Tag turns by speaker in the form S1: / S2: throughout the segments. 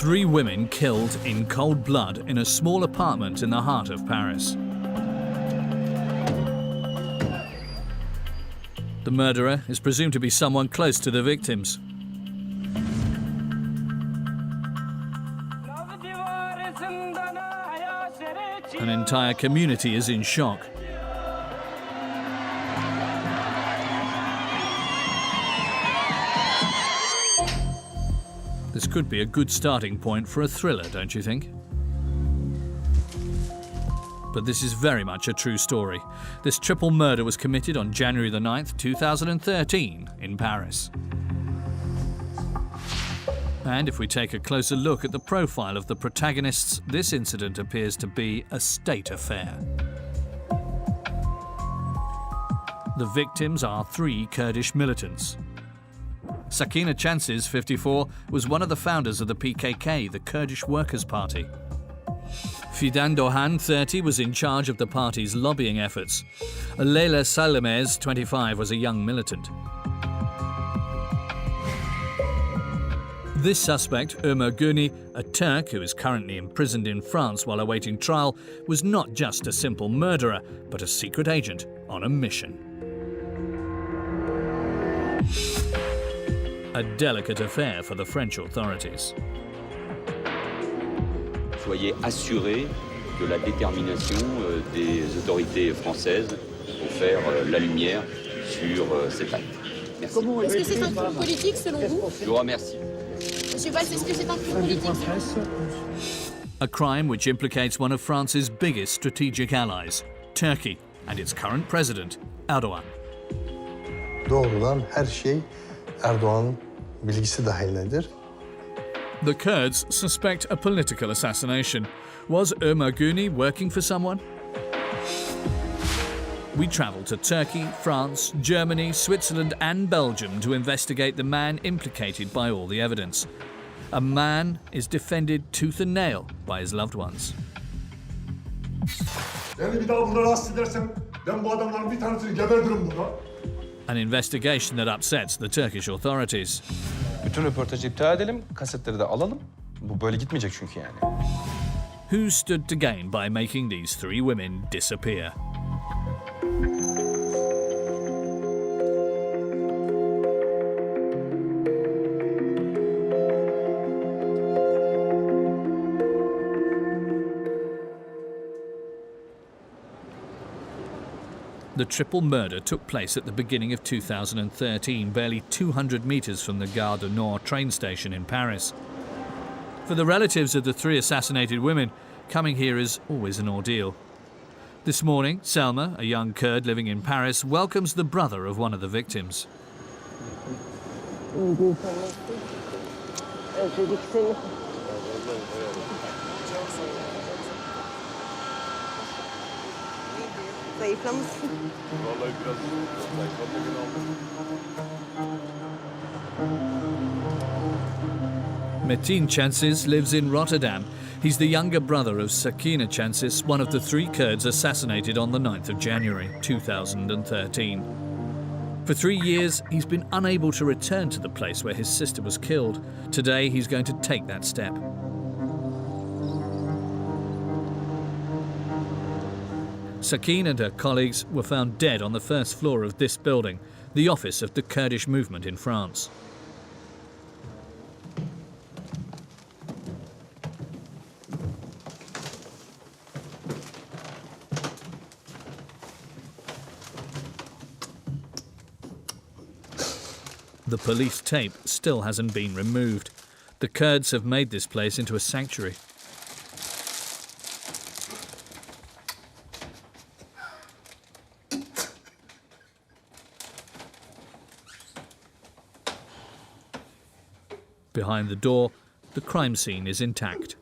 S1: 3 women killed in cold blood in a small apartment in the heart of Paris. The murderer is presumed to be someone close to the victims. An entire community is in shock. This could be a good starting point for a thriller, don't you think? But this is very much a true story. This triple murder was committed on January the 9th, 2013 in Paris. And if we take a closer look at the profile of the protagonists, this incident appears to be a state affair. The victims are 3 Kurdish militants. Sakina Chansiz, 54, was one of the founders of the PKK, the Kurdish Workers' Party. Fidan Dohan, 30, was in charge of the party's lobbying efforts. Leyla Salamez, 25, was a young militant. This suspect, Ömer Guni, a Turk who is currently imprisoned in France while awaiting trial, was not just a simple murderer, but a secret agent on a mission. A delicate affair for the French authorities.
S2: Soyez assurés de la détermination des autorités françaises pour faire la lumière sur cet acte. Merci.
S3: Est-ce que c'est un coup politique selon vous?
S2: Je vous remercie.
S3: Monsieur Valls, est-ce que c'est un coup politique selon vous?
S1: A crime which implicates one of France's biggest strategic allies, Turkey, and its current president, Erdogan.
S4: Doğrudan her şey Erdoğan'ın bilgisi dahilindedir.
S1: The Kurds suspect a political assassination. Was Ömer Guni working for someone? We travel to Turkey, France, Germany, Switzerland and Belgium to investigate the man implicated by all the evidence. A man is defended tooth and nail by his loved ones.
S5: Beni bir daha burada rahatsız edersen ben bu adamların bir tanesini gebertirim burada.
S1: An investigation that upsets the Turkish authorities.
S6: Bütün röportajı iptal edelim, kasetleri de alalım. Bu böyle gitmeyecek çünkü yani.
S1: Who stood to gain by making these 3 women disappear? The triple murder took place at the beginning of 2013, barely 200 metres from the Gare du Nord train station in Paris. For the relatives of the 3 assassinated women, coming here is always an ordeal. This morning, Selma, a young Kurd living in Paris, welcomes the brother of one of the victims.
S7: Zayıflamışsın.
S5: Vallahi biraz
S1: Metin Chansiz lives in Rotterdam. He's the younger brother of Sakina Chansiz, one of the 3 Kurds assassinated on the 9th of January 2013. For 3 years, he's been unable to return to the place where his sister was killed. Today, he's going to take that step. Sakin and her colleagues were found dead on the first floor of this building, the office of the Kurdish movement in France. The police tape still hasn't been removed. The Kurds have made this place into a sanctuary. Behind the door, the crime scene is intact.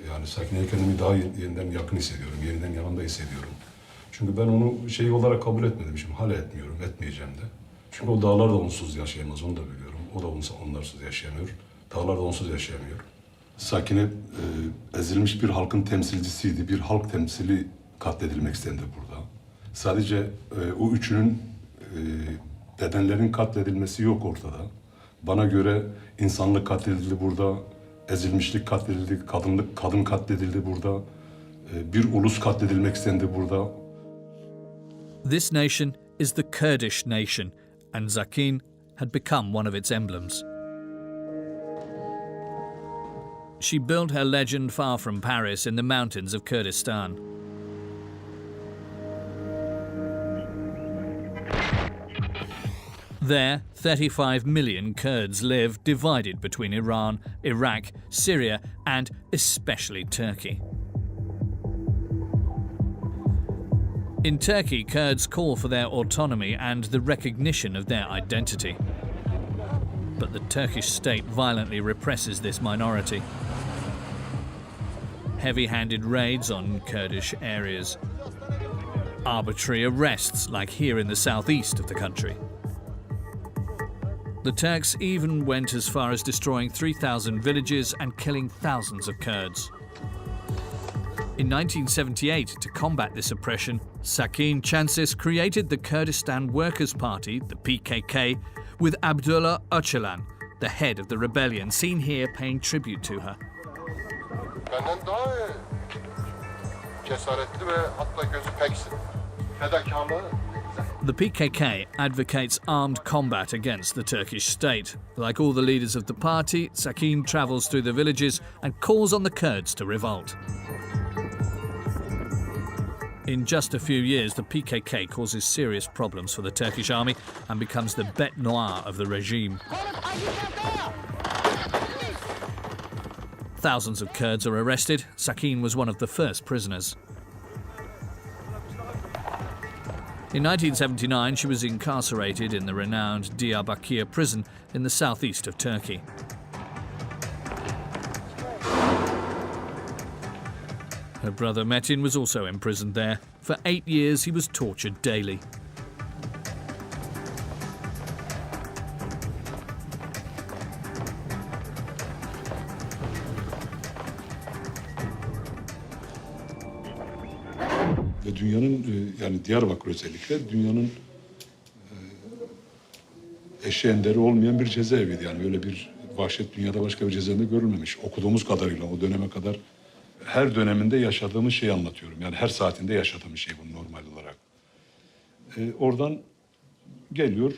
S5: Yani Sakine'ye kendimi daha yeniden yakın hissediyorum, yeniden yanında hissediyorum. Çünkü ben onu şey olarak kabul etmedim, şimdi hala etmiyorum, etmeyeceğim de. Çünkü o dağlar da onsuz yaşayamaz, onu da biliyorum. O da onlarsız yaşayamıyor, dağlar da onsuz yaşayamıyor. Sakine ezilmiş bir halkın temsilcisiydi, bir halk temsili katledilmek istendi burada. Sadece o üçünün bedenlerin katledilmesi yok ortada. Bana göre insanlık katledildi burada, ezilmişlik katledildi, kadın katledildi burada, bir ulus katledilmek istendi burada.
S1: This nation is the Kurdish nation, and Sakin had become one of its emblems. She built her legend far from Paris in the mountains of Kurdistan. There, 35 million Kurds live, divided between Iran, Iraq, Syria, and especially Turkey. In Turkey, Kurds call for their autonomy and the recognition of their identity. But the Turkish state violently represses this minority. Heavy-handed raids on Kurdish areas. Arbitrary arrests, like here in the southeast of the country. The Turks even went as far as destroying 3,000 villages and killing thousands of Kurds. In 1978, to combat this oppression, Sakin Chansis created the Kurdistan Workers' Party, the PKK, with Abdullah Öcalan, the head of the rebellion, seen here paying tribute to her.
S8: Benden daha cesaretli ve hatta gözü peksin. Fedakarlığı.
S1: The PKK advocates armed combat against the Turkish state. Like all the leaders of the party, Sakin travels through the villages and calls on the Kurds to revolt. In just a few years, the PKK causes serious problems for the Turkish army and becomes the bête noire of the regime. Thousands of Kurds are arrested. Sakin was one of the first prisoners. In 1979, she was incarcerated in the renowned Diyarbakir prison in the southeast of Turkey. Her brother Metin was also imprisoned there. For 8 years, he was tortured daily.
S5: Ve dünyanın yani Diyarbakır özellikle dünyanın eşi enderi olmayan bir cezaeviydi. Yani öyle bir vahşet dünyada başka bir cezaevinde görülmemiş. Okuduğumuz kadarıyla o döneme kadar her döneminde yaşadığımız şeyi anlatıyorum. Yani her saatinde yaşadığımız şey bu normal olarak. Oradan geliyor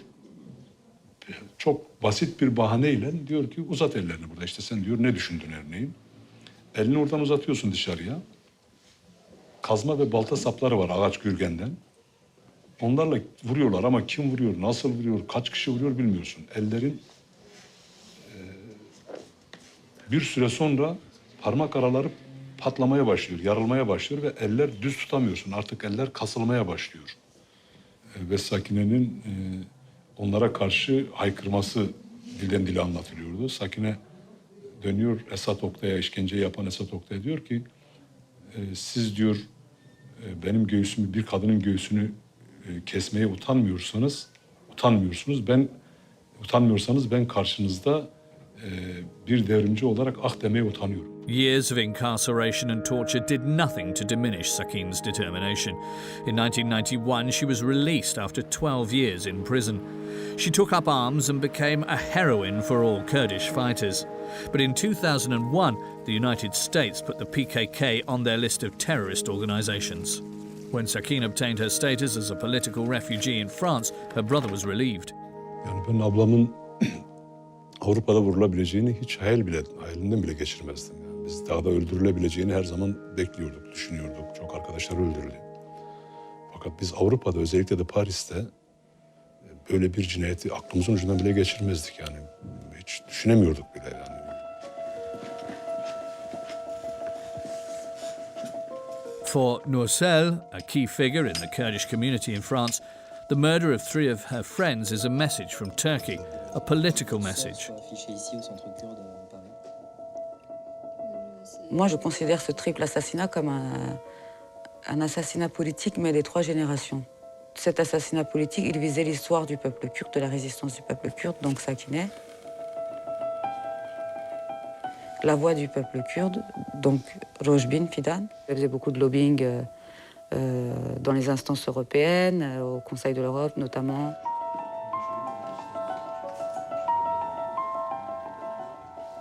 S5: çok basit bir bahaneyle diyor ki uzat ellerini burada. İşte sen diyor ne düşündün örneğin. Elini oradan uzatıyorsun dışarıya. Kazma ve balta sapları var ağaç gürgenden. Onlarla vuruyorlar ama kim vuruyor, nasıl vuruyor, kaç kişi vuruyor bilmiyorsun. Ellerin bir süre sonra parmak araları patlamaya başlıyor, yarılmaya başlıyor ve eller düz tutamıyorsun. Artık eller kasılmaya başlıyor. Ve Sakine'nin onlara karşı haykırması dilden dile anlatılıyordu. Sakine dönüyor Esat Oktay'a, işkence yapan Esat Oktay'a diyor ki siz diyor benim göğsümü, bir kadının göğsünü kesmeye utanmıyorsanız ben karşınızda bir devrimci olarak ah demeye utanıyorum.
S1: Years of incarceration and torture did nothing to diminish Sakin's determination. In 1991, she was released after 12 years in prison. She took up arms and became a heroine for all Kurdish fighters. But in 2001, the United States put the PKK on their list of terrorist organizations. When Sakin obtained her status as a political refugee in France, her brother was relieved.
S5: Yani ben ablamın Avrupa'da vurulabileceğini hiç hayalimden bile geçirmezdim. Yani biz dağda öldürülebileceğini her zaman bekliyorduk, düşünüyorduk. Çok arkadaşlar öldürüldü. Fakat biz Avrupa'da, özellikle de Paris'te böyle bir cinayeti aklımızın ucundan bile geçirmezdik yani. Hiç düşünemiyorduk bile yani.
S1: For Nursel, a key figure in the Kurdish community in France, the murder of 3 of her friends is a message from Turkey, a political message.
S9: Moi, je considère ce triple assassinat comme un assassinat politique, mais des 3 générations. Cet assassinat politique, il visait l'histoire du peuple kurde, de la résistance du peuple kurde, donc Sakineh. La voix du peuple kurde, donc Rojbin Fidan. Elle faisait beaucoup de lobbying dans les instances européennes, au Conseil de l'Europe notamment.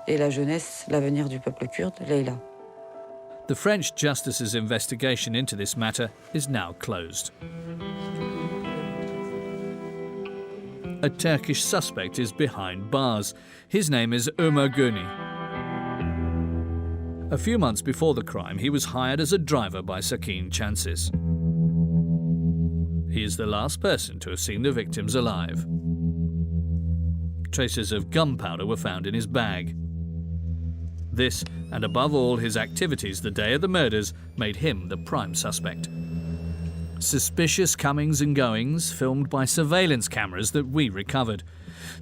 S9: Et la jeunesse, l'avenir du peuple kurde, Leyla.
S1: The French justice's investigation into this matter is now closed. A Turkish suspect is behind bars. His name is Ömer Guni. A few months before the crime, he was hired as a driver by Sakin Chansis. He is the last person to have seen the victims alive. Traces of gunpowder were found in his bag. This, and above all his activities the day of the murders, made him the prime suspect. Suspicious comings and goings filmed by surveillance cameras that we recovered.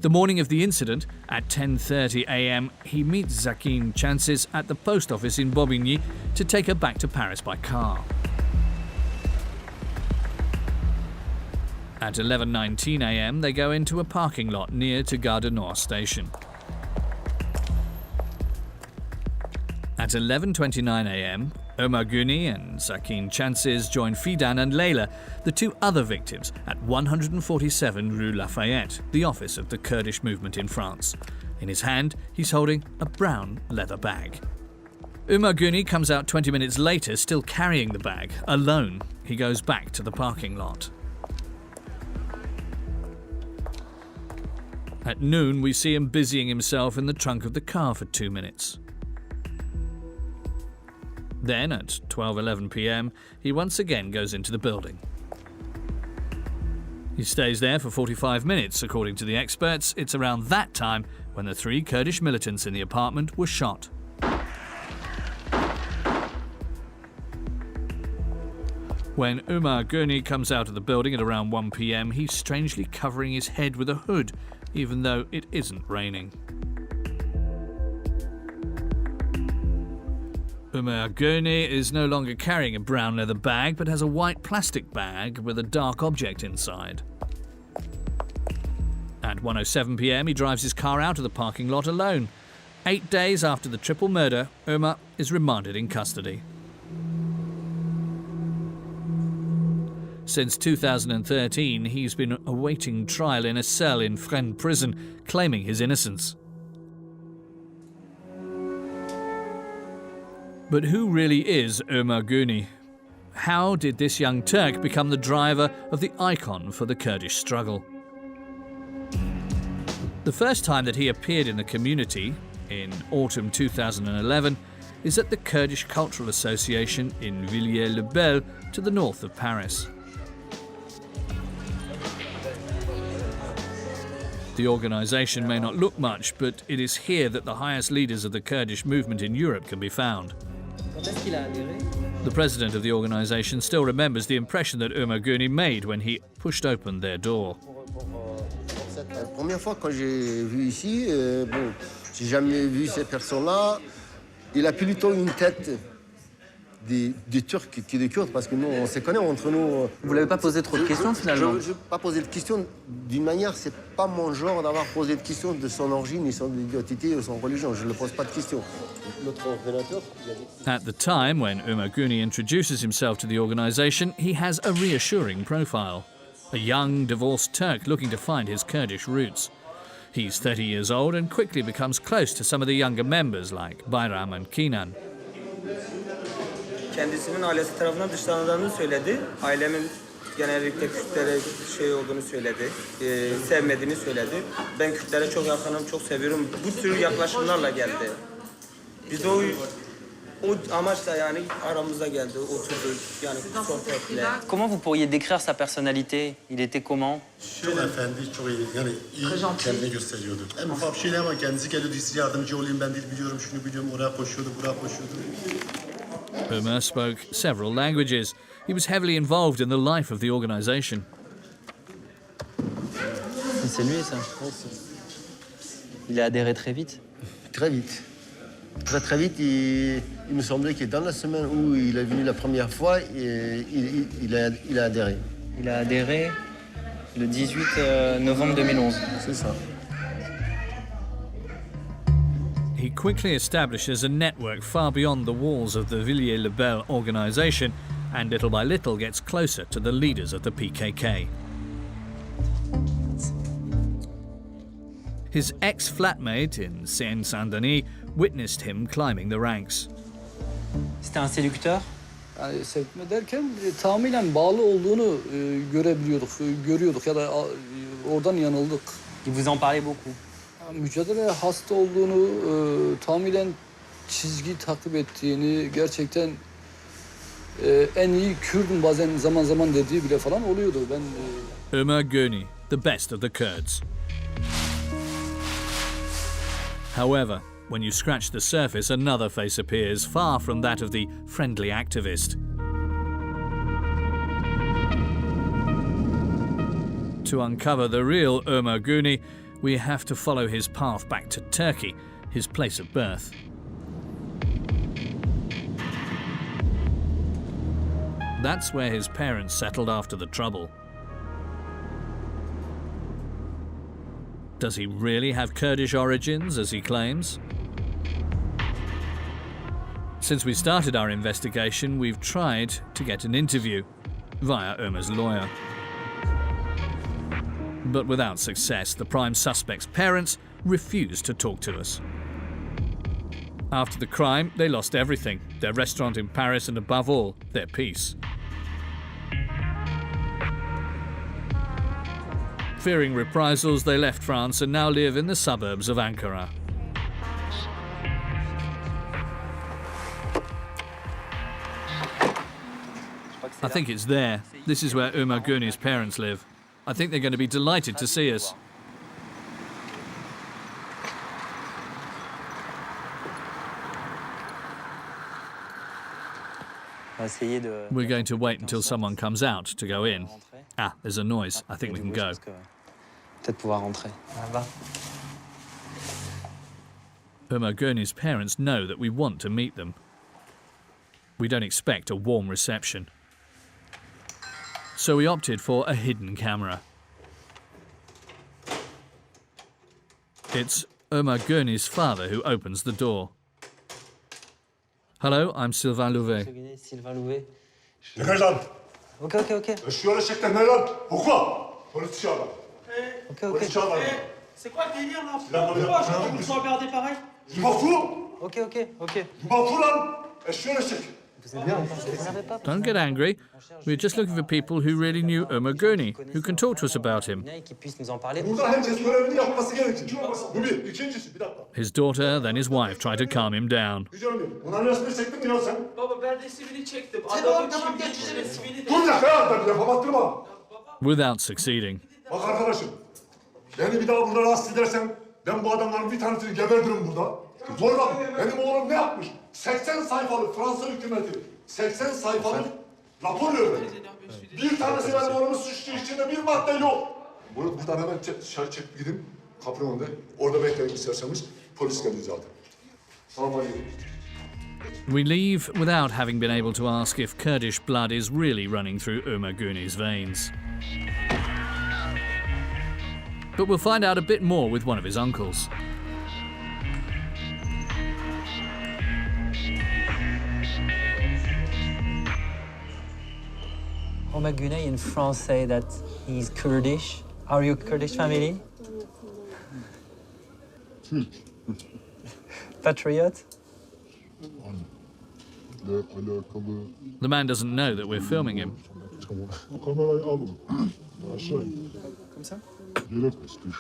S1: The morning of the incident, at 10:30 a.m, he meets Sakin Chansis at the post office in Bobigny to take her back to Paris by car. At 11:19 a.m, they go into a parking lot near to Gare du Nord station. At 11:29 a.m, Ömer Guni and Sakin Chansis join Fidan and Leyla, the two other victims, at 147 Rue Lafayette, the office of the Kurdish movement in France. In his hand, he's holding a brown leather bag. Ömer Guni comes out 20 minutes later, still carrying the bag, alone. He goes back to the parking lot. At noon, we see him busying himself in the trunk of the car for 2 minutes. Then, at 12:11 p.m, he once again goes into the building. He stays there for 45 minutes. According to the experts, it's around that time when the three Kurdish militants in the apartment were shot. When Ömer Guni comes out of the building at around 1 p.m, he's strangely covering his head with a hood, even though it isn't raining. Ömer Guni is no longer carrying a brown leather bag, but has a white plastic bag with a dark object inside. At 1:07 p.m, he drives his car out of the parking lot alone. 8 days after the triple murder, Ömer is remanded in custody. Since 2013, he's been awaiting trial in a cell in Fresnes prison, claiming his innocence. But who really is Ömer Guni? How did this young Turk become the driver of the icon for the Kurdish struggle? The first time that he appeared in the community, in autumn 2011, is at the Kurdish Cultural Association in Villiers-le-Bel, to the north of Paris. The organisation may not look much, but it is here that the highest leaders of the Kurdish movement in Europe can be found. The president of the organisation still remembers the impression that Ömer Guni made when he pushed open their door.
S10: La première fois quand j'ai vu ici, bon, j'ai jamais vu ces personnes-là. Il a plutôt une tête des Turcs que des Kurdes, parce que nous, on se connaît entre nous.
S6: Vous l'avez pas posé trop de questions finalement?
S10: Je n'ai pas posé de questions. D'une manière, c'est pas mon genre d'avoir posé de questions de son origine, ni son identité ou son religion. Je ne pose pas de questions.
S1: At the time, when Ömer Guni introduces himself to the organisation, he has a reassuring profile. A young, divorced Turk looking to find his Kurdish roots. He's 30 years old and quickly becomes close to some of the younger members like Bayram and Kenan.
S11: Kendisinin ailesi tarafından dışlandığını söyledi. Ailemin genellikle Kürtlere şey olduğunu söyledi. Sevmediğini söyledi. Ben Kürtlere çok yakınım, çok seviyorum. Bu tür yaklaşımlarla geldi. Biz de o amaçla yani aramıza geldi, oturduk yani sohbetle.
S12: Comment vous pourriez décrire sa personnalité? Il était comment?
S13: Çok efendi, çok iyi. Yani iyi kendini gösteriyordu. En ufak bir şeyle ama kendisi geliyordu. Size yardımcı olayım, ben dil biliyorum, şunu biliyorum. Oraya koşuyordu, buraya koşuyordu.
S1: Ömer spoke several languages. He was heavily involved in the life of the organisation.
S12: C'est lui, ça. Il a adhéré très vite.
S10: Très vite. Très vite, il me semblait que dans la semaine où il est venu la première fois, il a adhéré.
S12: Il a adhéré le 18 novembre 2011.
S10: C'est ça.
S1: He quickly establishes a network far beyond the walls of the Villiers-le-Bel organisation and little by little gets closer to the leaders of the PKK. His ex-flatmate in Seine-Saint-Denis witnessed him climbing the ranks.
S12: C'était un séducteur?
S14: Yani sevme derken tamamen bağlı olduğunu görebiliyorduk, görüyorduk ya da oradan yanıldık.
S12: Il vous en parlait beaucoup.
S14: Mücadele hasta olduğunu, tamamen çizgi takip ettiğini, gerçekten en iyi Kürdüm bazen zaman zaman dediği bile falan oluyordu.
S1: Ömer Gurney, the best of the Kurds. However, when you scratch the surface, another face appears, far from that of the friendly activist. To uncover the real Ömer Gurney, we have to follow his path back to Turkey, his place of birth. That's where his parents settled after the trouble. Does he really have Kurdish origins, as he claims? Since we started our investigation, we've tried to get an interview via Ömer's lawyer. But without success, the prime suspect's parents refused to talk to us. After the crime, they lost everything: their restaurant in Paris and, above all, their peace. Fearing reprisals, they left France and now live in the suburbs of Ankara. I think it's there. This is where Ömer Gurney's parents live. I think they're going to be delighted to see us. We're going to wait until someone comes out to go in. Ah, there's a noise. I think we can go. Ömer Gurney's parents know that we want to meet them. We don't expect a warm reception. So we opted for a hidden camera. It's Ömer Gurney's father who opens the door. Hello, I'm Sylvain Louvet.
S12: Sylvain Louvet.
S13: Dégage là.
S12: Ok, ok, ok.
S13: Je suis allé chez Canal. Pourquoi? Police là.
S12: Ok, ok.
S11: C'est quoi le délire là? Pourquoi je peux vous regarder pareil?
S13: Je m'en fous.
S12: Ok, ok, ok.
S13: Je m'en fous là. Je suis allé chez.
S1: Don't get angry. We're just looking for people who really knew Ömer Gurney, who can talk to us about him. His daughter, then his wife, tried to calm him down. Without succeeding.
S13: Beni bir daha burada rahatsız edersen ben bu adamların bir tanesini gebertirim burada. Sonra benim oğlum ne yapmış? 80 sayfalık Fransa hükümeti 80 sayfalık rapor veriyor. Bir tanesi benim oğlumu suçlu içinde bir madde yok. Buradan hemen dışarı çekip gidin kapının önünde. Orada bekleyin isterseniz polis gelir zaten. Tamam.
S1: We leave without having been able to ask if Kurdish blood is really running through Ömer Gurney's veins. But we'll find out a bit more with one of his uncles.
S12: Ömer Gurney in France say that he's Kurdish. Are you Kurdish family? Patriot?
S1: The man doesn't know that we're filming him.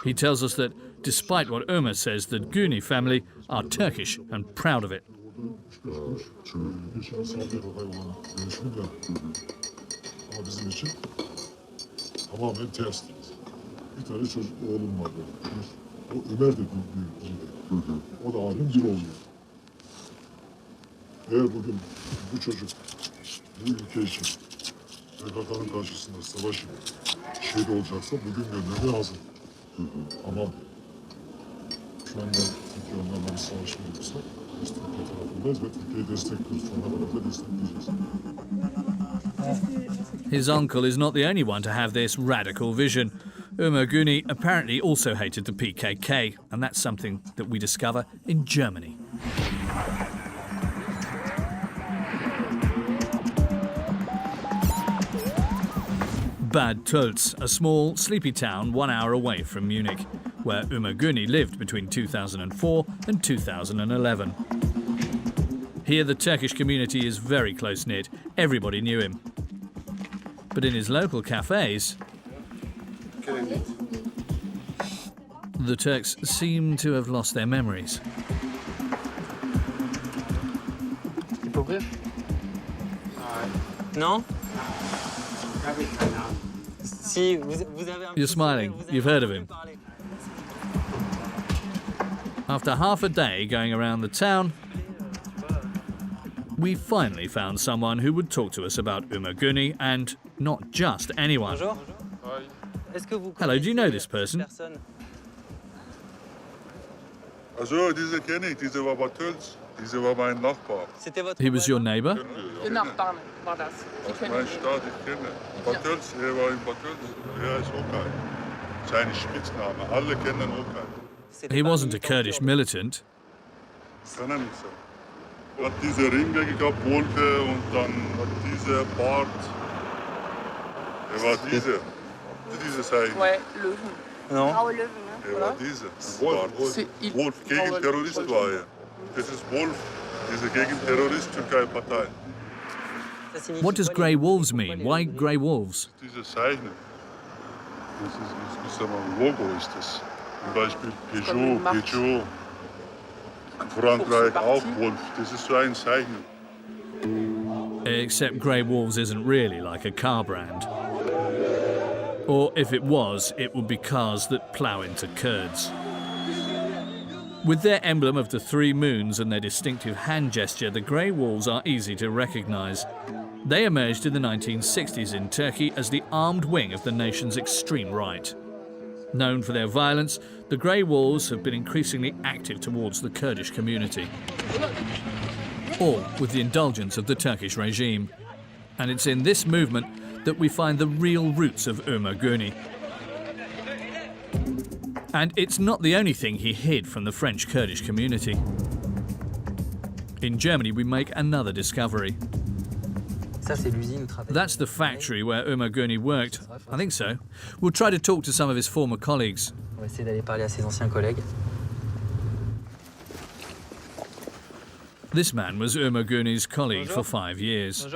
S1: He tells us that, despite what Ömer says, the Gurney family are Turkish and proud of it.
S13: Ama bizim için tamamen ters. Bir tane çocuk oğlum var benim. O Ömer de büyük. O da abim bir oluyor. Eğer bugün bu çocuk bu ülke için PKK'nın karşısında savaşıp şehit olacaksa bugün göndermeye hazır. Ama şu anda Türkiye onlarla bir savaşma olursa biz Türkiye tarafındayız ve Türkiye'yi destekliyoruz. Sonuna kadar da destekleyeceğiz.
S1: His uncle is not the only one to have this radical vision. Ömer Gurney apparently also hated the PKK, and that's something that we discover in Germany. Bad Tölz, a small, sleepy town 1 hour away from Munich, where Ömer Güney lived between 2004 and 2011. Here, the Turkish community is very close-knit. Everybody knew him. But in his local cafes, the Turks seem to have lost their memories.
S12: Non?
S1: You're smiling. You've heard of him. After half a day going around the town, we finally found someone who would talk to us about Ömer Güney, and not just anyone. Hello, do you know this person?
S8: Also, diese kenne ich, diese war Bad Tölz. Diese war mein Nachbar.
S1: He was your neighbour?
S3: Der Nachbarn war das.
S8: Mein Staat, ich kenne. Bad Tölz, er war in Bad Tölz. Er ist Okay. Sein Spitzname, alle kennen Okay.
S1: He wasn't a Kurdish militant.
S8: Kann er nicht sein. Er hat diese Ringe gehabt, Wolke, und dann hat diese Bart. Er war diese Zeichen.
S3: Ouais, Löwen.
S12: Non.
S3: Graue Löwen, ne?
S8: Er war diese. Wolf, gegen Terrorist war er. Das ist Wolf, diese gegen Terrorist Türkei-Partei.
S1: What does grey wolves mean? Why grey wolves?
S8: Diese Zeichen. Das ist ein Logo, ist das. Zum Beispiel Peugeot. Frankreich auch Wolf. Das ist so ein Zeichen.
S1: Except grey wolves isn't really like a car brand. Or if it was, it would be cars that plough into Kurds. With their emblem of the three moons and their distinctive hand gesture, the grey wolves are easy to recognise. They emerged in the 1960s in Turkey as the armed wing of the nation's extreme right. Known for their violence, the grey wolves have been increasingly active towards the Kurdish community. All with the indulgence of the Turkish regime. And it's in this movement that we find the real roots of Ömer Güney. And it's not the only thing he hid from the French Kurdish community. In Germany, we make another discovery. That's the factory where Ömer Güney worked. I think so. We'll try to talk to some of his former colleagues. This man was Ömer Güney's colleague for 5 years.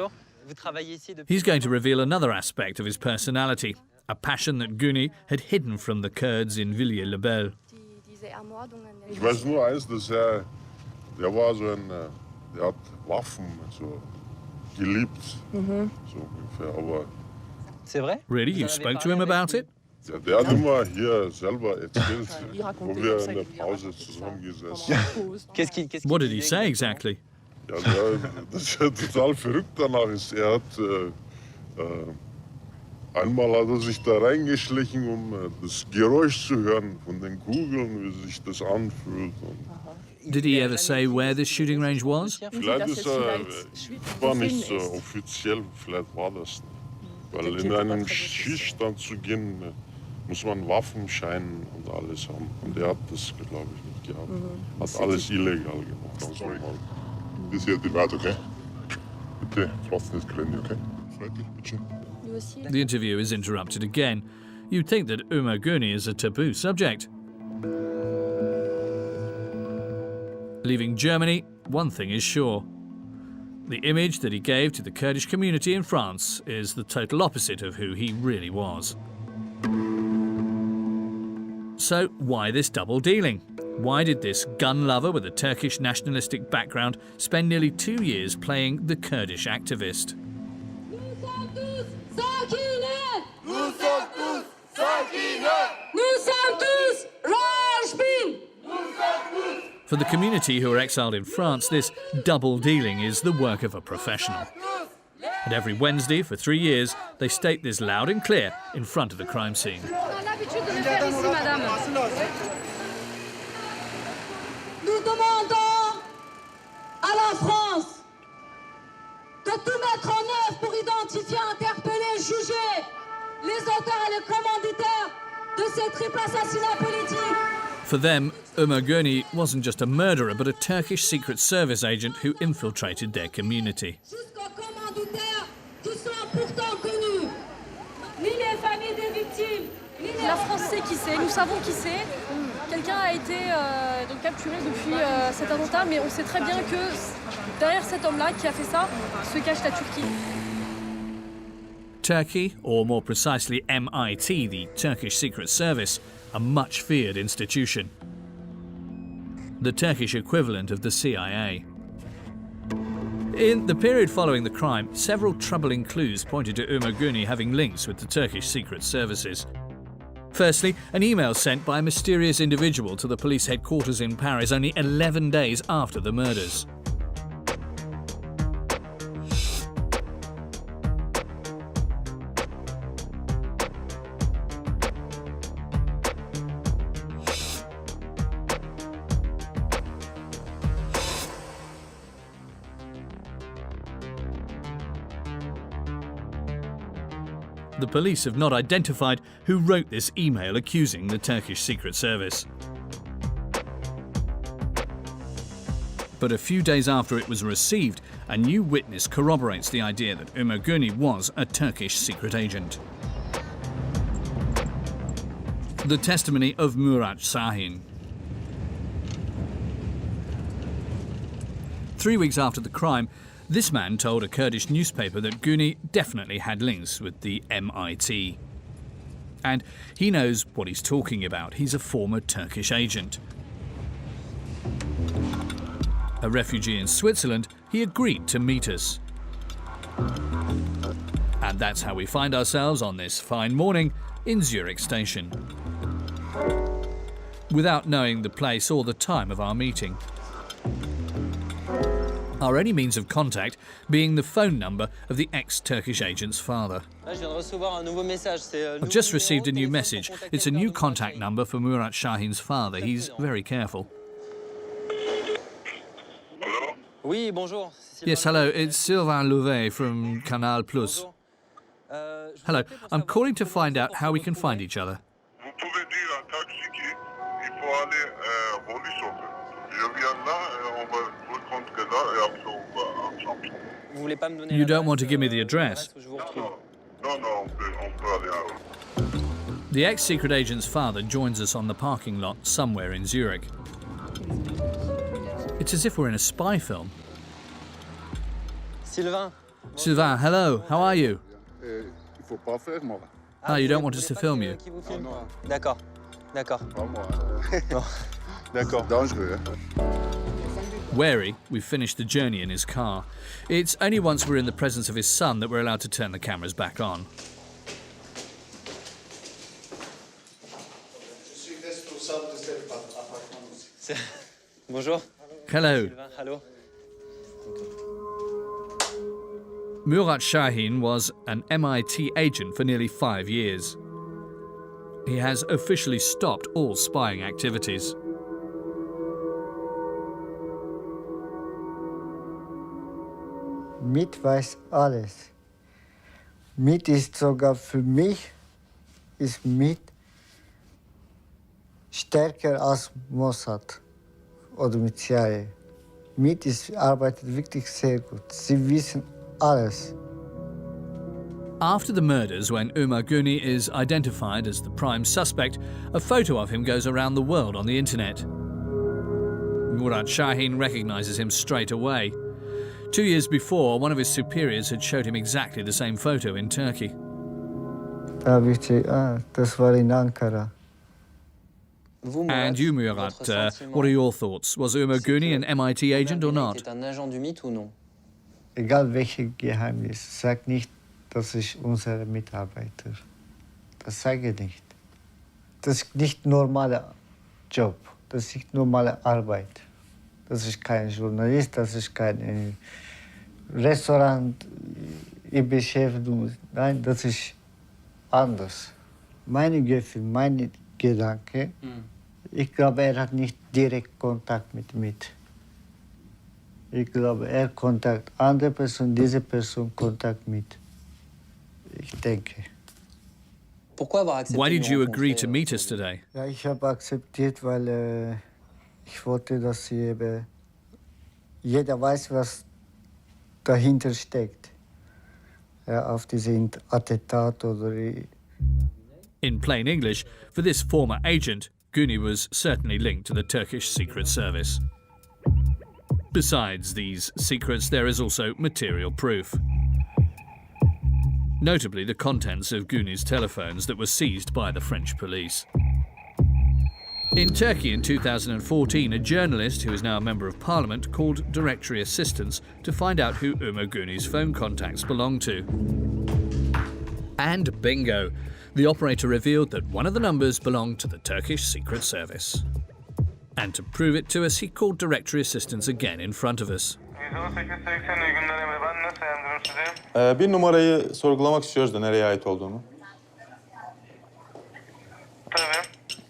S1: He's going to reveal another aspect of his personality, a passion that Güney had hidden from the Kurds in Villiers-le-Bel.
S8: Ich weiß nur eins, dass der war so ein, der hat Waffen so geliebt, so ungefähr, aber...
S1: Really? You spoke to him about it?
S8: Der hat immer hier selber erzählt, wo wir in der Pause zusammengesessen.
S1: What did he say exactly?
S8: Ja, das ist ja total verrückt danach. Er hat, einmal hat er sich da reingeschlichen, um das Geräusch zu hören von den Kugeln, wie sich das anfühlt.
S1: Did he ever say where this shooting range was?
S8: Vielleicht ist war nicht so offiziell, vielleicht war das nicht. Weil in einen Schießstand zu gehen, muss man Waffenschein und alles haben. Und er hat das, glaube ich, nicht gehabt. Hat alles illegal gemacht. Ist hier die Welt, okay? Bitte, lass nicht rennen, okay? Freundlich, bitte.
S1: The interview is interrupted again. You'd think that Ömer Güney is a taboo subject. Leaving Germany, one thing is sure. The image that he gave to the Kurdish community in France is the total opposite of who he really was. So why this double dealing? Why did this gun lover with a Turkish nationalistic background spend nearly 2 years playing the Kurdish activist? For the community who are exiled in France, this double dealing is the work of a professional. And every Wednesday for 3 years, they state this loud and clear in front of the crime scene.
S15: Nous demandons à la France de tout mettre en œuvre pour identifier, interpeller, juger les auteurs et les commanditaires de ces triples assassinats politiques.
S1: For them, Ömer Güney wasn't just a murderer, but a Turkish Secret Service agent who infiltrated their community.
S15: Jusqu'aux commanditaires qui sont pourtant connus. Ni les
S3: France sait qui c'est, nous savons qui c'est. Quelqu'un a été donc capturé depuis cet attentat, mais on sait très bien que derrière cet homme-là qui a fait ça se cache la Turquie.
S1: Turkey, or more precisely MIT, the Turkish Secret Service, a much feared institution. The Turkish equivalent of the CIA. In the period following the crime, several troubling clues pointed to Ömerguni having links with the Turkish secret services. Firstly, an email sent by a mysterious individual to the police headquarters in Paris only 11 days after the murders. The police have not identified who wrote this email accusing the Turkish Secret Service. But a few days after it was received, a new witness corroborates the idea that Ömerguni was a Turkish secret agent. The testimony of Murat Şahin. 3 weeks after the crime, this man told a Kurdish newspaper that Guni definitely had links with the MIT. And he knows what he's talking about. He's a former Turkish agent. A refugee in Switzerland, he agreed to meet us. And that's how we find ourselves on this fine morning in Zurich station. Without knowing the place or the time of our meeting. Our only means of contact being the phone number of the ex-Turkish agent's father. I've just received a new message. It's a new contact number for Murat Şahin's father. He's very careful. Yes, hello. It's Sylvain Louvet from Canal+. Hello. I'm calling to find out how we can find each other. You don't want to give me the address? The ex-secret agent's father joins us on the parking lot somewhere in Zurich. It's as if we're in a spy film.
S16: Sylvain,
S1: hello. How are you? Ah, you don't want us to film you?
S16: D'accord.
S13: Dangereux.
S1: Wary, we've finished the journey in his car. It's only once we're in the presence of his son that we're allowed to turn the cameras back on.
S16: Bonjour.
S1: Hello.
S16: Hello.
S1: Murat Şahin was an MIT agent for nearly 5 years. He has officially stopped all spying activities.
S17: MIT weiß alles. MIT ist sogar für mich, ist MIT stärker als Mossad oder mit CIA. MIT arbeitet wirklich sehr gut. Sie wissen alles.
S1: After the murders, when Ömerguni is identified as the prime suspect, a photo of him goes around the world on the internet. Murat Şahin recognizes him straight away. 2 years before, one of his superiors had showed him exactly the same photo in Turkey.
S17: Das war in Ankara.
S1: And you, Murat, what are your thoughts? Was Ömerguni an MIT agent or not?
S17: Egal welches Geheimnis, sag nicht, das ist unser Mitarbeiter. Das sage ich nicht. Das ist nicht normaler Job. Das ist nicht normale Arbeit. Das ist kein Journalist, das ist kein Restaurant, Beschäftigung. Nein, das ist anders. Meine Gefühle, meine Gedanken, ich glaube, hat nicht direkt Kontakt mit MIT. Ich glaube, Kontakt andere Person, diese Person Kontakt mit. Ich denke.
S1: Why did you agree to meet us today?
S17: Ja, ich habe akzeptiert, weil ich wollte, dass jeder weiß, was dahinter steckt. Ja, auf diese Attentat oder
S1: In plain English, for this former agent, Güni was certainly linked to the Turkish Secret Service. Besides these secrets, there is also material proof. Notably, the contents of Güni's telephones that were seized by the French police. In Turkey in 2014, a journalist who is now a member of parliament called Directory Assistance to find out who Ömer Güni's phone contacts belonged to. And bingo! The operator revealed that one of the numbers belonged to the Turkish Secret Service. And to prove it to us, he called Directory Assistance again in front of us.
S18: Bir numarayı sorgulamak istiyoruz da nereye ait olduğunu.
S19: Tabii.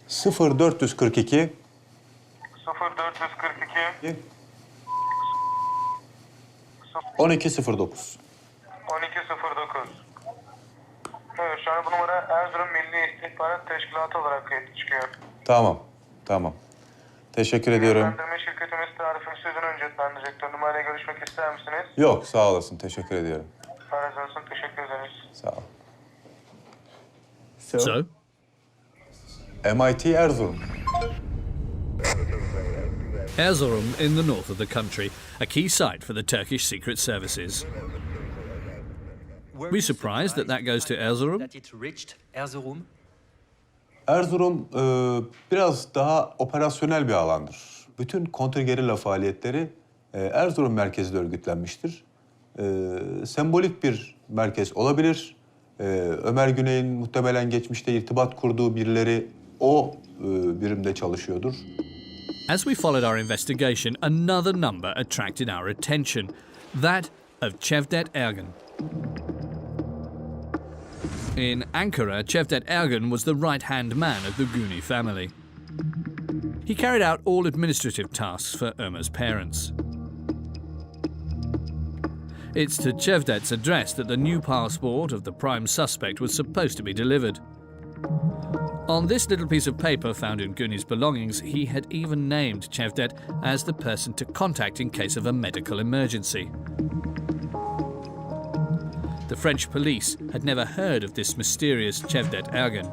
S18: 0442
S19: 0442
S18: 1209.
S19: 1209. Evet, şu an bu numara Erzurum Milli İstihbarat Teşkilatı olarak kayıtlı çıkıyor.
S18: Tamam. Teşekkür ediyorum.
S19: Yönlendirme şirketimiz tarifini sizin önceliklendirecektir. Numarayla görüşmek ister misiniz?
S18: Yok, sağ olasın. Teşekkür ediyorum.
S19: Razı olsun, teşekkür ederiz.
S18: Sağ ol.
S1: So?
S18: MIT Erzurum.
S1: Erzurum in the north of the country, a key site for the Turkish Secret Services. Were you surprised that that goes to Erzurum?
S12: That it reached Erzurum?
S18: Erzurum biraz daha operasyonel bir alandır. Bütün kontrgerilla faaliyetleri Erzurum merkezinde örgütlenmiştir. Sembolik bir merkez olabilir. Ömer Güney'in muhtemelen geçmişte irtibat kurduğu birileri o birimde çalışıyordur.
S1: As we followed our investigation, another number attracted our attention, that of Cevdet Ergen. In Ankara, Cevdet Ergen was the right-hand man of the Güni family. He carried out all administrative tasks for Ömer's parents. It's to Cevdet's address that the new passport of the prime suspect was supposed to be delivered. On this little piece of paper found in Güni's belongings, he had even named Cevdet as the person to contact in case of a medical emergency. The French police had never heard of this mysterious Cevdet Ergen.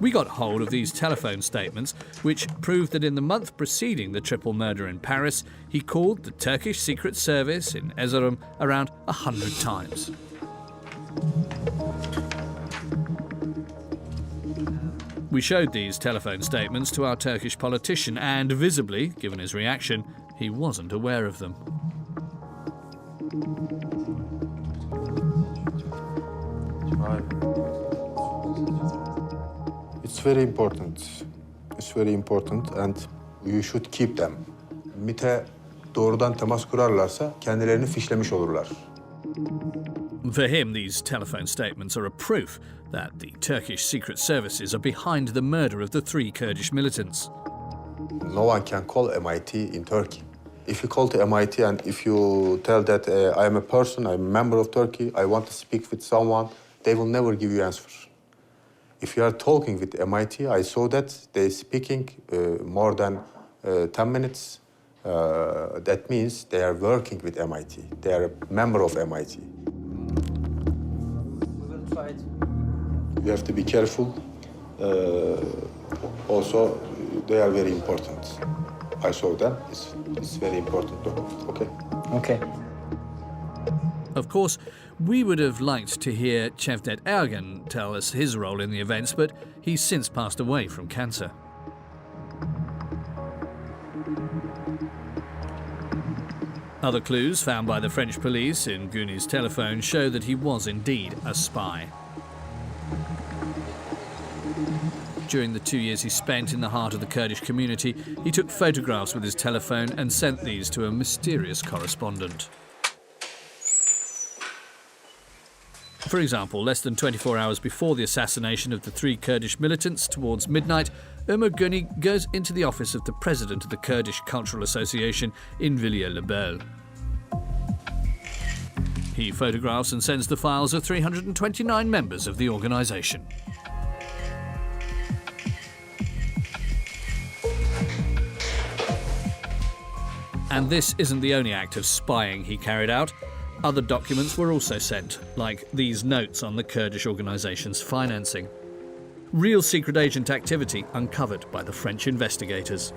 S1: We got hold of these telephone statements, which proved that in the month preceding the triple murder in Paris, he called the Turkish Secret Service in Erzurum around 100 times. We showed these telephone statements to our Turkish politician and, visibly, given his reaction, he wasn't aware of them.
S18: It's very important. It's very important and you should keep them. MİT'e doğrudan temas kurarlarsa kendilerini fişlemiş olurlar.
S1: For him, these telephone statements are a proof that the Turkish secret services are behind the murder of the 3 Kurdish militants.
S18: No one can call MIT in Turkey. If you call to MIT and if you tell that I am a person, I'm a member of Turkey, I want to speak with someone, they will never give you answer. If you are talking with MIT, I saw that they're speaking more than 10 minutes. That means they are working with MIT. They are a member of MIT.
S12: We will try it.
S18: You have to be careful. Also, they are very important. I saw them. It's very important. Okay?
S12: Okay.
S1: Of course, we would have liked to hear Cevdet Ergen tell us his role in the events, but he's since passed away from cancer. Other clues found by the French police in Güni's telephone show that he was indeed a spy. During the 2 years he spent in the heart of the Kurdish community, he took photographs with his telephone and sent these to a mysterious correspondent. For example, less than 24 hours before the assassination of the 3 Kurdish militants, towards midnight, Ömer Güni goes into the office of the president of the Kurdish Cultural Association in Villiers-le-Bel. He photographs and sends the files of 329 members of the organisation. And this isn't the only act of spying he carried out. Other documents were also sent, like these notes on the Kurdish organisation's financing. Real secret agent activity uncovered by the French investigators.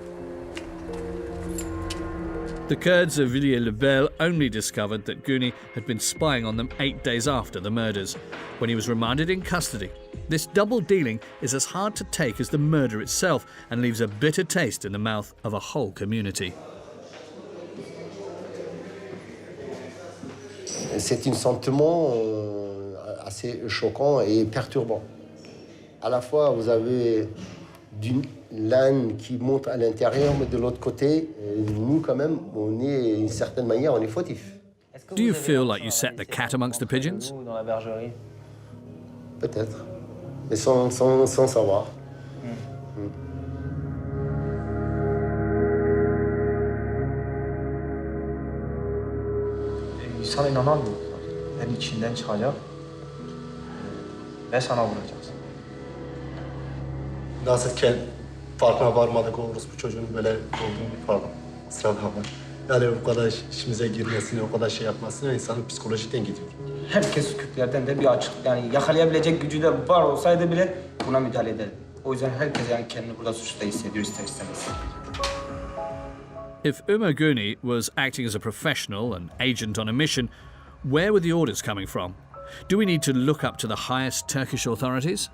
S1: The Kurds of Villiers-le-Bel only discovered that Gouni had been spying on them 8 days after the murders, when he was remanded in custody. This double dealing is as hard to take as the murder itself and leaves a bitter taste in the mouth of a whole community.
S10: C'est un sentiment assez choquant et perturbant. À la fois, vous avez d'une l'âne qui monte à l'intérieur, mais de l'autre côté, nous quand même, on est d'une certaine manière, on est fautif.
S1: Do you feel like you set the cat amongst the pigeons?
S10: Peut-être, mais sans savoir.
S11: İnsan inanamıyor. Ben içinden çıkacak ve sana vuracağız.
S20: Nasılken farkına varmadık o orospu çocuğun böyle olduğunu pardon. Kusura bakma. Yani bu kadar işimize girmesini, o kadar şey yapmasını insanın psikolojiden gidiyor.
S11: Herkes Kürtlerden de bir açık, yani yakalayabilecek gücü de var olsaydı bile buna müdahale ederdi. O yüzden herkes yani kendini burada suçlu hissediyor ister istemez.
S1: If Ömer Gouni was acting as a professional, an agent on a mission, where were the orders coming from? Do we need to look up to the highest Turkish authorities?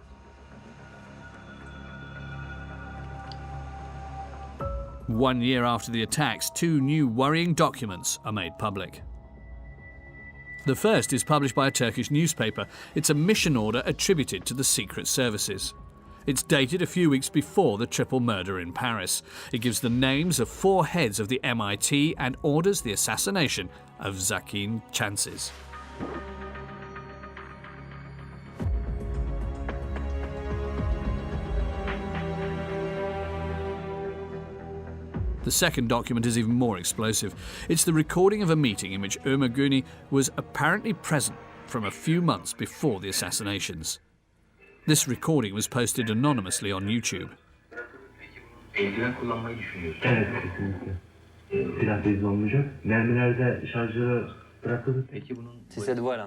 S1: One year after the attacks, two new worrying documents are made public. The first is published by a Turkish newspaper. It's a mission order attributed to the secret services. It's dated a few weeks before the triple murder in Paris. It gives the names of 4 heads of the MIT and orders the assassination of Zakin Chansiz. The second document is even more explosive. It's the recording of a meeting in which Ömer Gouni was apparently present from a few months before the assassinations. This recording was posted anonymously on YouTube.
S21: Eldiven kullanmayı düşünüyorsun. Evet, kesinlikle. Silah bezli olmayacak. Mermilerde şarjları bırakılır. Peki bunun...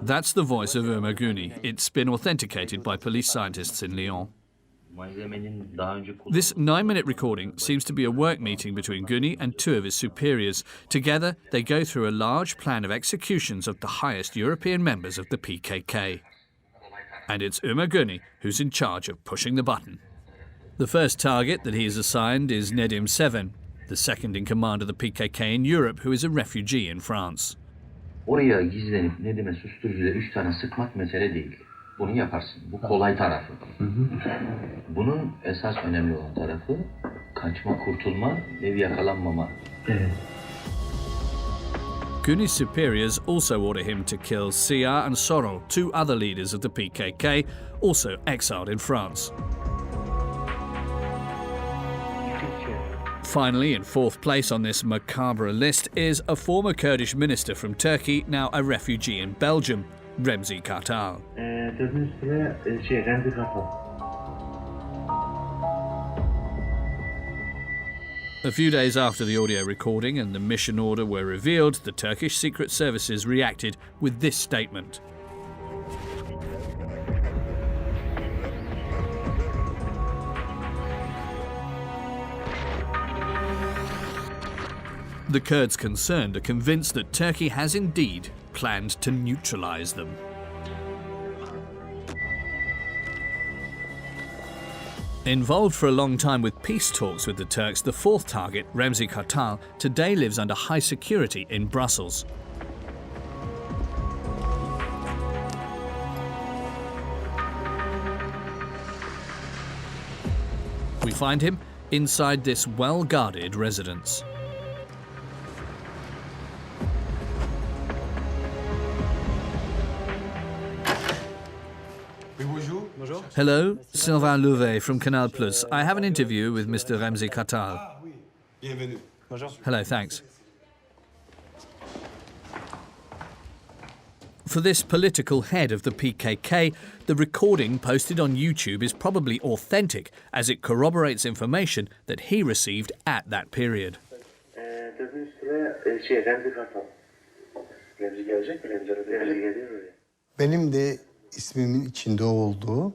S1: That's the voice of Ömer Gouni. It's been authenticated by police scientists in Lyon. This 9-minute recording seems to be a work meeting between Gouni and 2 of his superiors. Together, they go through a large plan of executions of the highest European members of the PKK. And it's Ömer Gouni who's in charge of pushing the button. The first target that he is assigned is Nedim Seven, the second in command of the PKK in Europe, who is a refugee in France.
S21: Oraya gizlenip Nedim'e susturucuyla 3 tane sıkmak mesele değil. Bunu yaparsın. Bu kolay tarafı. Bunun esas önemli olan tarafı kaçma, kurtulma ve yakalanmama. Evet.
S1: Gouni's superiors also order him to kill Sia and Sorol, 2 other leaders of the PKK, also exiled in France. Finally, in 4th place on this macabre list is a former Kurdish minister from Turkey, now a refugee in Belgium, Remzi Kartal.
S21: Remzi Kartal.
S1: A few days after the audio recording and the mission order were revealed, the Turkish secret services reacted with this statement. The Kurds concerned are convinced that Turkey has indeed planned to neutralize them. Involved for a long time with peace talks with the Turks, the 4th target, Remzi Kartal, today lives under high security in Brussels. We find him inside this well-guarded residence. Hello, Sylvain Louvet from Canal+. I have an interview with Mr. Remzi Kartal. Hello, thanks. For this political head of the PKK, the recording posted on YouTube is probably authentic, as it corroborates information that he received at that period.
S2: Remzi gelecek mi? Remzi geliyor oraya.
S4: Benim de ismimin içinde olduğu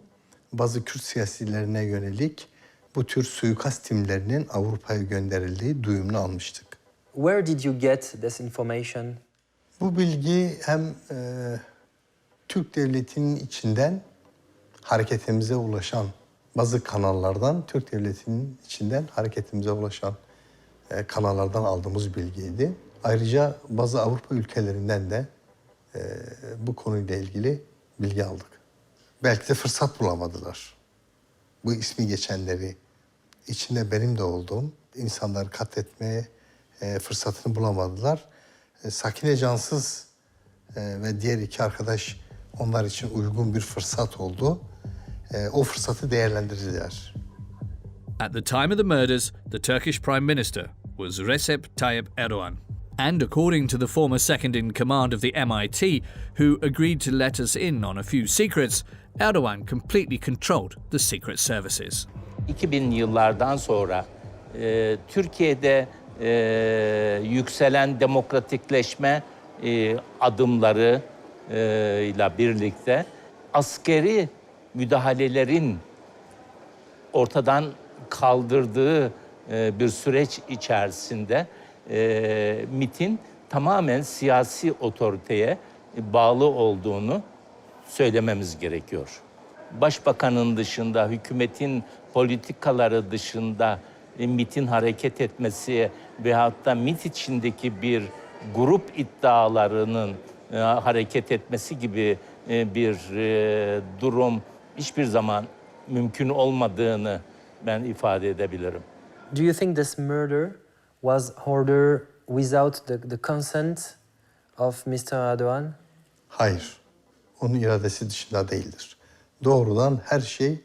S4: bazı Kürt siyasilerine yönelik bu tür suikast timlerinin Avrupa'ya gönderildiği duyumunu almıştık.
S22: Where did you get this information?
S4: Bu bilgi hem Türk Devleti'nin içinden hareketimize ulaşan bazı kanallardan, Türk Devleti'nin içinden hareketimize ulaşan kanallardan aldığımız bilgiydi. Ayrıca bazı Avrupa ülkelerinden de bu konuyla ilgili bilgi aldık. Belki de fırsat bulamadılar. Bu ismi geçenleri, içinde benim de olduğum insanları katletmeye fırsatını bulamadılar. Sakine Cansız ve diğer iki arkadaş onlar için uygun bir fırsat oldu. O fırsatı değerlendirdiler.
S1: At the time of the murders, the Turkish Prime Minister was Recep Tayyip Erdogan. And according to the former second in command of the MIT, who agreed to let us in on a few secrets, Erdogan completely controlled the secret services.
S23: 2000 yıllardan sonra Türkiye'de yükselen demokratikleşme adımları ile birlikte askeri müdahalelerin ortadan kaldırdığı bir süreç içerisinde MİT'in tamamen siyasi otoriteye bağlı olduğunu söylememiz gerekiyor. Başbakanın dışında, hükümetin politikaları dışında MİT'in hareket etmesi veyahut da MİT içindeki bir grup iddialarının hareket etmesi gibi bir durum hiçbir zaman mümkün olmadığını ben ifade edebilirim.
S22: Do you think this murder was ordered without the consent of Mr. Erdogan?
S4: Hayır, onun iradesi dışında değildir. Doğrudan her şey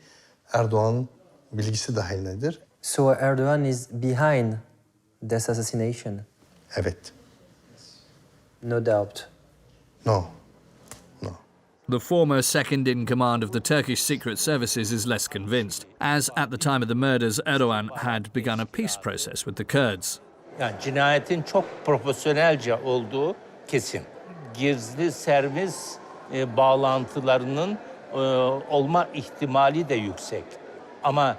S4: Erdoğan'ın bilgisi dahilindedir.
S22: So Erdogan is behind this assassination?
S4: Evet.
S22: No doubt.
S4: No.
S1: The former second in command of the Turkish secret services is less convinced, as at the time of the murders, Erdogan had begun a peace process with the Kurds.
S23: Yani cinayetin çok profesyonelce olduğu kesin. Gizli servis bağlantılarının olma ihtimali de yüksek. Ama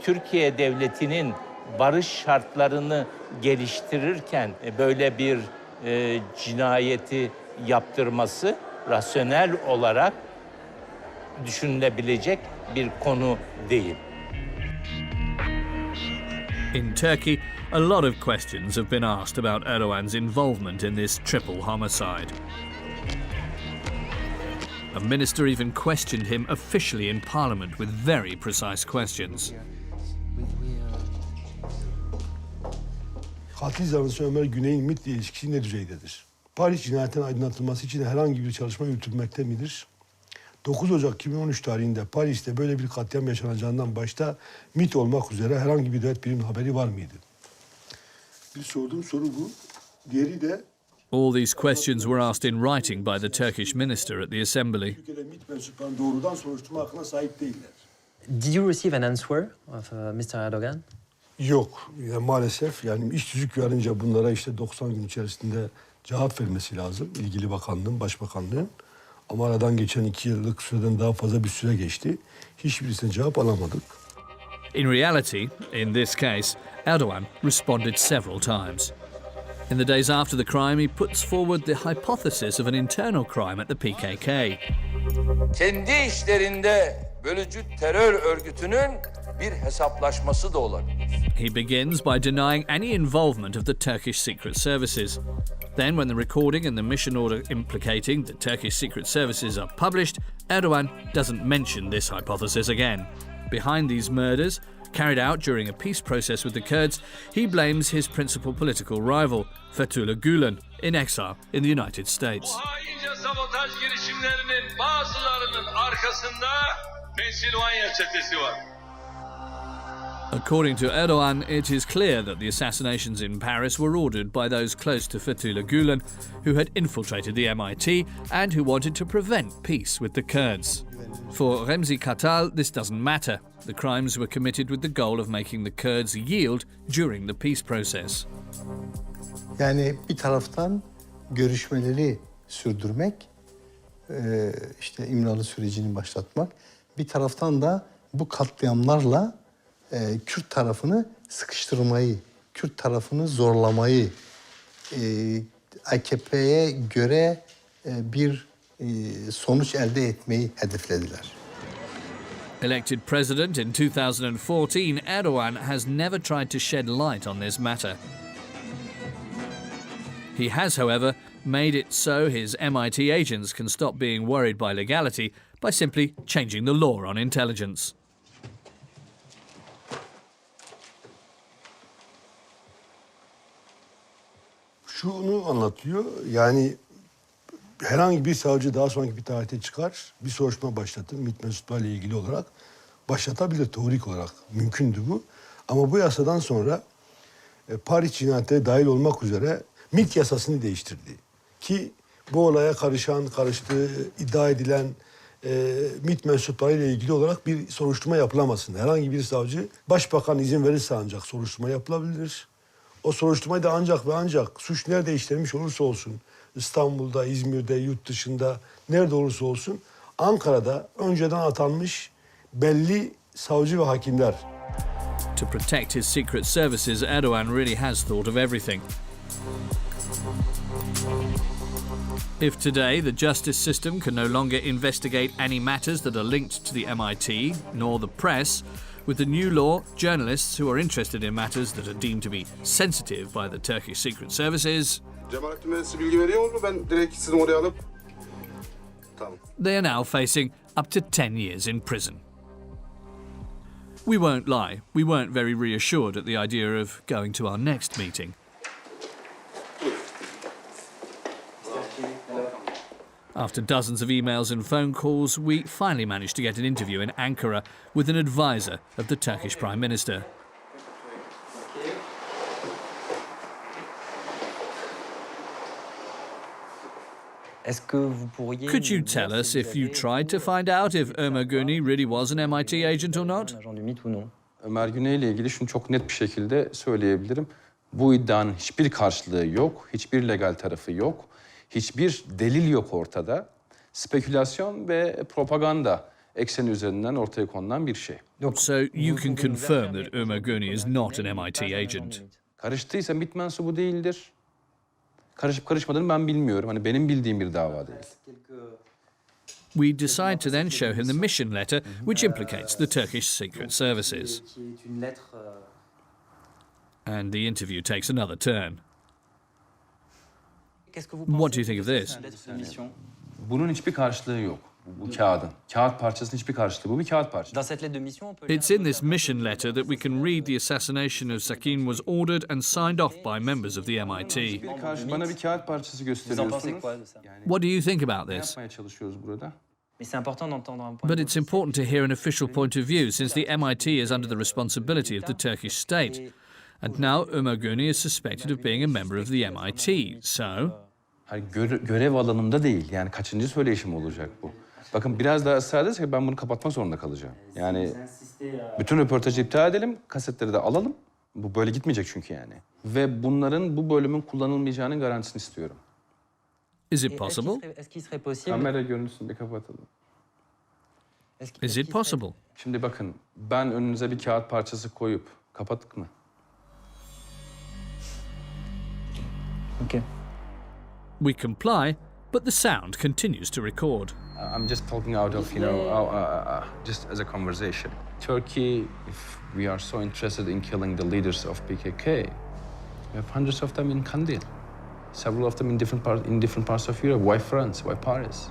S23: Türkiye Devleti'nin barış şartlarını geliştirirken böyle bir cinayeti yaptırması rasyonel olarak düşünülebilecek bir konu değil.
S1: In Turkey, a lot of questions have been asked about Erdogan's involvement in this triple homicide. A minister even questioned him officially in parliament with very precise questions.
S24: Katil zanlısı Ömer Güney'in MİT'le ilişkisi ne düzeydedir? Paris cinayetin aydınlatılması için herhangi bir çalışma yürütülmekte midir? 9 Ocak 2013 tarihinde Paris'te böyle bir katliam yaşanacağından başta MİT olmak üzere herhangi bir devlet biriminin haberi var mıydı? Bir sorduğum soru bu. Diğeri de...
S1: All these questions were asked in writing by the Turkish minister at the assembly.
S24: Türkiye'de MİT mensuplarının doğrudan soruşturma hakkına sahip değiller.
S22: Did you receive an answer of Mr. Erdogan?
S24: Yok. Yani maalesef iş tüzük yarınca bunlara 90 gün içerisinde cevap vermesi lazım. İlgili bakanlığın, başbakanlığın. Ama aradan geçen 2 yıllık süreden daha fazla bir süre geçti. Hiçbirisine cevap alamadık.
S1: In reality, in this case, Erdogan responded several times. In the days after the crime, he puts forward the hypothesis of an internal crime at the PKK.
S25: Kendi işlerinde bölücü terör örgütünün bir hesaplaşması da olabilir.
S1: He begins by denying any involvement of the Turkish secret services. Then, when the recording and the mission order implicating the Turkish secret services are published, Erdogan doesn't mention this hypothesis again. Behind these murders, carried out during a peace process with the Kurds, he blames his principal political rival, Fethullah Gulen, in exile in the United States.
S26: Haince sabotaj girişimlerinin bazılarının arkasında Pensilvanya çetesi var.
S1: According to Erdogan, it is clear that the assassinations in Paris were ordered by those close to Fethullah Gulen, who had infiltrated the MIT and who wanted to prevent peace with the Kurds. For Remzi Kartal, this doesn't matter. The crimes were committed with the goal of making the Kurds yield during the peace process.
S4: Yani bir taraftan görüşmeleri sürdürmek, işte İmralı sürecini başlatmak. Bir taraftan da bu katliamlarla Kürt tarafını sıkıştırmayı, Kürt tarafını zorlamayı, AKP'ye göre bir sonuç elde etmeyi hedeflediler.
S1: Elected president in 2014, Erdogan has never tried to shed light on this matter. He has, however, made it so his MIT agents can stop being worried by legality by simply changing the law on intelligence.
S24: Şunu anlatıyor, yani herhangi bir savcı daha sonraki bir tarihte çıkar, bir soruşturma başlatır, MİT mensuplarıyla ilgili olarak başlatabilir teorik olarak. Mümkündü bu. Ama bu yasadan sonra Paris cinayetleri dahil olmak üzere MİT yasasını değiştirdi. Ki bu olaya karıştığı iddia edilen MİT mensuplarıyla ilgili olarak bir soruşturma yapılamasın. Herhangi bir savcı, başbakan izin verirse ancak soruşturma yapılabilir. O soruşturmayı da ancak ve ancak suç nerede işlenmiş olursa olsun, İstanbul'da, İzmir'de, yurt dışında, nerede olursa olsun, Ankara'da önceden atanmış belli savcı ve hakimler.
S1: To protect his secret services, Erdogan really has thought of everything. If today the justice system can no longer investigate any matters that are linked to the MIT, nor the press, with the new law, journalists who are interested in matters that are deemed to be sensitive by the Turkish secret services,
S5: Cemalettin Mühendis'e bilgi veriyor mu? Ben direkt sizin oraya alıp... Tamam.
S1: they are now facing up to 10 years in prison. We won't lie, we weren't very reassured at the idea of going to our next meeting. After dozens of emails and phone calls, we finally managed to get an interview in Ankara with an advisor of the Turkish Prime Minister. Could you tell us if you tried to find out if Ömer Güney really was an MIT agent or not?
S6: Ömer Güney ile ilgili şunu çok net bir şekilde söyleyebilirim. Bu iddianın hiçbir karşılığı yok, hiçbir legal tarafı yok, hiçbir delil yok ortada. Spekülasyon ve propaganda ekseni üzerinden ortaya konulan bir şey.
S1: So you can confirm that Ömer Güney is not an MIT agent?
S6: Karıştıysa MİT mensubu değildir. Karışıp karışmadığını ben bilmiyorum. Hani benim bildiğim bir dava değil.
S1: We decide to then show him the mission letter, which implicates the Turkish secret services. And the interview takes another turn. What do you think of this?
S6: Bunun hiçbir karşılığı yok. Bu kağıdın. Kağıt parçasının hiçbir karşılığı. Bu bir kağıt parçası.
S1: It's in this mission letter that we can read the assassination of Sakin was ordered and signed off by members of the MIT.
S6: Bana bir kağıt parçası gösteriyorsunuz.
S1: What do you think about
S6: Ne
S1: this?
S6: yapmaya çalışıyoruz burada?
S1: But it's important to hear an official point of view, since the MIT is under the responsibility of the Turkish state. And now Ömer Güney is suspected of being a member of the MIT, so...
S6: Hayır, görev alanımda değil. Yani kaçıncı söyleyişim olacak bu? Bakın biraz daha ısrar edersek ben bunu kapatmak zorunda kalacağım. Yani bütün röportajı iptal edelim, kasetleri de alalım. Bu böyle gitmeyecek çünkü yani. Ve bunların bu bölümün kullanılmayacağının garantisini istiyorum.
S1: Is it possible?
S6: Kamera görüntüsünü bir kapatalım.
S1: Is it possible?
S6: Şimdi bakın, ben önünüze bir kağıt parçası koyup kapattık mı?
S12: Okay.
S1: We comply, but the sound continues to record.
S6: I'm just talking out of, just as a conversation. Turkey, if we are so interested in killing the leaders of PKK, we have hundreds of them in Kandil. Several of them in different parts of Europe. Why France? Why Paris?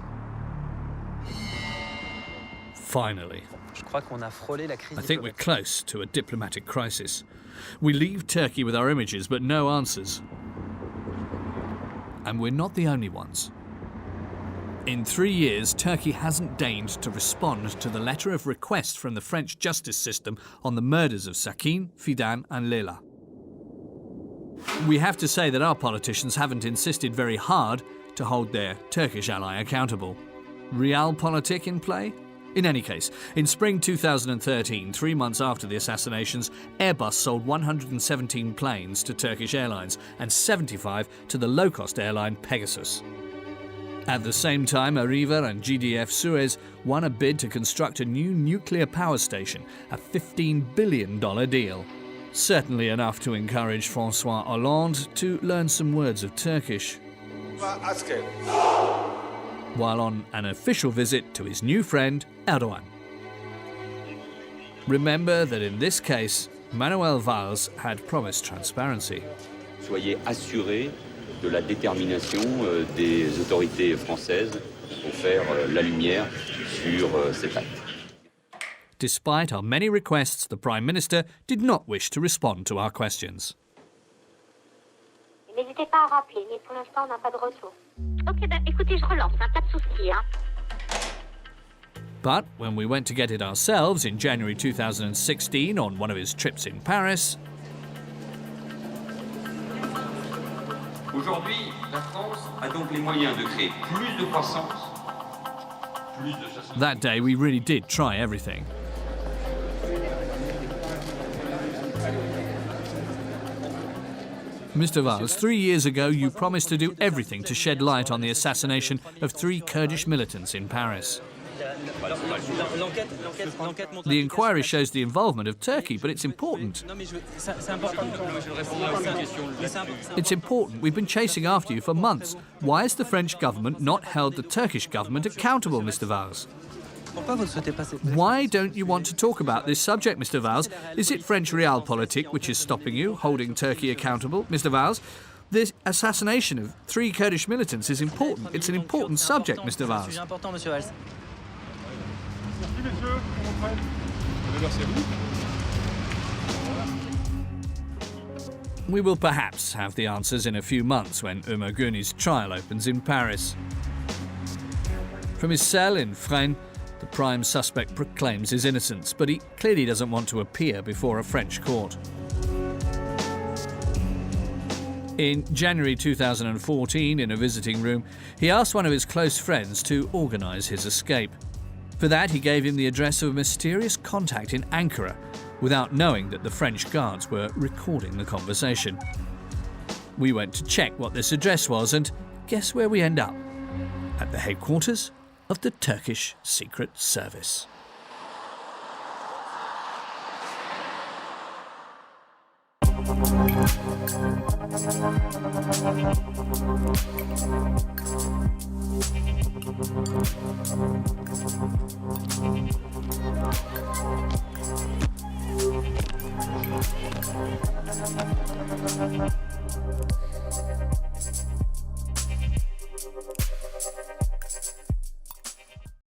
S1: Finally. I think we're close to a diplomatic crisis. We leave Turkey with our images, but no answers. And we're not the only ones. In 3 years, Turkey hasn't deigned to respond to the letter of request from the French justice system on the murders of Sakin, Fidan and Leyla. We have to say that our politicians haven't insisted very hard to hold their Turkish ally accountable. Realpolitik in play? In any case, in spring 2013, 3 months after the assassinations, Airbus sold 117 planes to Turkish Airlines and 75 to the low-cost airline Pegasus. At the same time, Arriva and GDF Suez won a bid to construct a new nuclear power station, a $15 billion deal. Certainly enough to encourage François Hollande to learn some words of Turkish, while on an official visit to his new friend, Erdogan. Remember that in this case, Manuel Valls had promised transparency.
S3: Soyez assurés de la détermination des autorités françaises pour faire la lumière sur cet acte.
S1: Despite our many requests, the Prime Minister did not wish to respond to our questions.
S7: N'hésitez pas à rappeler, mais pour l'instant, on n'a pas de retour. Ok, ben écoutez, je relance, pas de souci, hein.
S1: But when we went to get it ourselves in January 2016 on one of his trips in Paris,
S3: Aujourd'hui, la France a donc les moyens de créer plus de croissance, plus de chasse.
S1: that day we really did try everything. Mr. Valls, 3 years ago you promised to do everything to shed light on the assassination of 3 Kurdish militants in Paris. The inquiry shows the involvement of Turkey, but it's important. It's important. We've been chasing after you for months. Why has the French government not held the Turkish government accountable, Mr. Valls? Why don't you want to talk about this subject, Mr. Valls? Is it French realpolitik which is stopping you, holding Turkey accountable? Mr. Valls, the assassination of 3 Kurdish militants is important. It's an important subject, Mr. Valls. We will perhaps have the answers in a few months when Ömer Gürni's trial opens in Paris. From his cell in Fresnes, the prime suspect proclaims his innocence, but he clearly doesn't want to appear before a French court. In January 2014, in a visiting room, he asked one of his close friends to organise his escape. For that, he gave him the address of a mysterious contact in Ankara, without knowing that the French guards were recording the conversation. We went to check what this address was, and guess where we end up? At the headquarters of the Turkish Secret Service.